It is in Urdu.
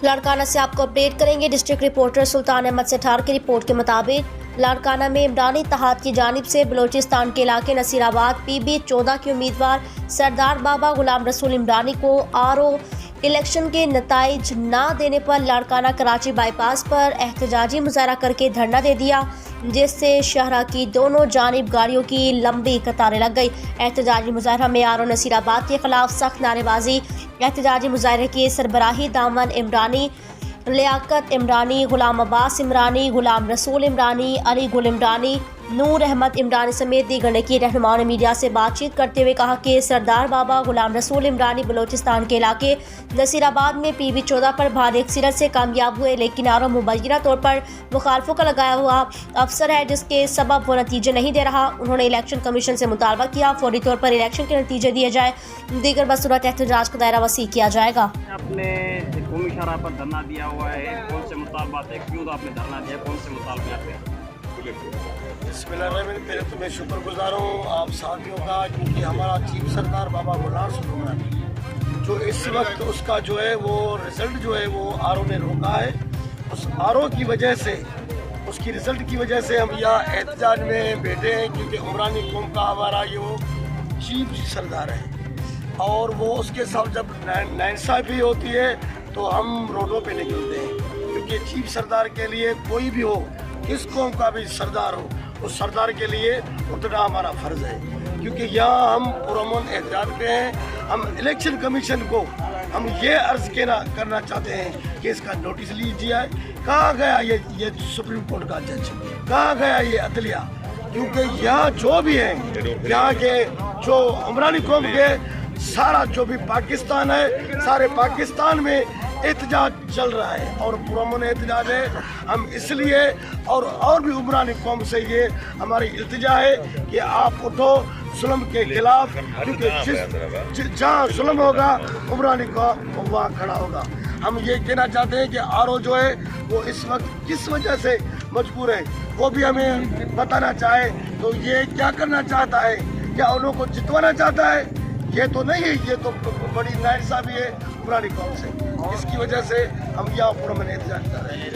لاڑکانہ سے آپ کو اپڈیٹ کریں گے۔ ڈسٹرکٹ رپورٹر سلطان احمد سٹھار کی رپورٹ کے مطابق لاڑکانہ میں عمرانی اتحاد کی جانب سے بلوچستان کے علاقے نصیر آباد PB-14 کے امیدوار سردار بابا غلام رسول عمرانی کو RO الیکشن کے نتائج نہ دینے پر لاڑکانہ کراچی بائی پاس پر احتجاجی مظاہرہ کر کے دھرنا دے دیا، جس سے شاہراہ کی دونوں جانب گاڑیوں کی لمبی قطاریں لگ گئی۔ احتجاجی مظاہرہ میں RO نصیر آباد کے خلاف سخت نعرے بازی، احتجاجی مظاہرے کی سربراہی دامن عمرانی، لیاقت عمرانی، غلام عباس عمرانی، غلام رسول عمرانی، علی گل عمرانی، نور احمد عمرانی سمیت دیگر نے کی۔ رہنماؤں نے میڈیا سے بات چیت کرتے ہوئے کہا کہ سردار بابا غلام رسول عمرانی بلوچستان کے علاقے نصیر آباد میں PB-14 پر بھاری اکثریت سے کامیاب ہوئے، لیکن RO مبینہ طور پر مخالفوں کا لگایا ہوا افسر ہے، جس کے سبب وہ نتیجے نہیں دے رہا۔ انہوں نے الیکشن کمیشن سے مطالبہ کیا فوری طور پر الیکشن کے نتیجے دیے جائے، دیگر بصورت احتجاج کا دائرہ وسیع کیا جائے گا۔ آپ نے قومی شاہراہ پر دھرنا دیا ہوا ہے، کون سے مطالبات ہیں، کیوں آپ نے دھرنا دیا، کون سے مطالبات ہیں؟ بسم اللہ الرحمن الرحیم۔ پہلے تو میں شکر گزار ہوں آپ ساتھیوں کا، کیونکہ ہمارا چیف سردار بابا غلام رسول عمرانی جو اس وقت اس کا جو ہے وہ رزلٹ جو ہے وہ RO نے روکا ہے، اس RO کی وجہ سے، اس کی رزلٹ کی وجہ سے ہم یہاں احتجاج میں بیٹھے ہیں، کیونکہ عمرانی قوم کا ہمارا یہ وہ چیف سردار ہے، اور وہ اس کے ساتھ جب ناانصافی ہوتی ہے تو ہم روڈوں پہ نکلتے ہیں، کیونکہ چیف سردار کے لیے کوئی بھی ہو، کس قوم کا بھی سردار ہو، اس سردار کے لیے اتنا ہمارا فرض ہے، کیونکہ یہاں ہم پرامن احتجاج پہ ہیں۔ ہم الیکشن کمیشن کو ہم یہ عرض کرنا چاہتے ہیں کہ اس کا نوٹس لیجیے جائے، کہاں گیا یہ سپریم کورٹ کا جج، کہاں گیا یہ عدلیہ، کیونکہ یہاں جو بھی ہیں، یہاں کے جو عمرانی قوم کے سارا جو بھی پاکستان ہے، سارے پاکستان میں احتجاج چل رہا ہے اور پرامن احتجاج ہے۔ ہم اس لیے اور بھی عمرانی قوم سے یہ ہماری التجا ہے کہ آپ اٹھو ظلم کے خلاف، کیونکہ جہاں ظلم ہوگا عمرانی قوم وہاں کھڑا ہوگا۔ ہم یہ کہنا چاہتے ہیں کہ RO جو ہے وہ اس وقت کس وجہ سے مجبور ہے، وہ بھی ہمیں بتانا چاہے تو یہ کیا کرنا چاہتا ہے، کیا انہوں کو جتوانا چاہتا ہے؟ یہ تو نہیں ہے، یہ تو بڑی ناانصافی ہے عمرانی قوم سے، اس کی وجہ سے ہم یہاں پرامن احتجاج کر رہے ہیں۔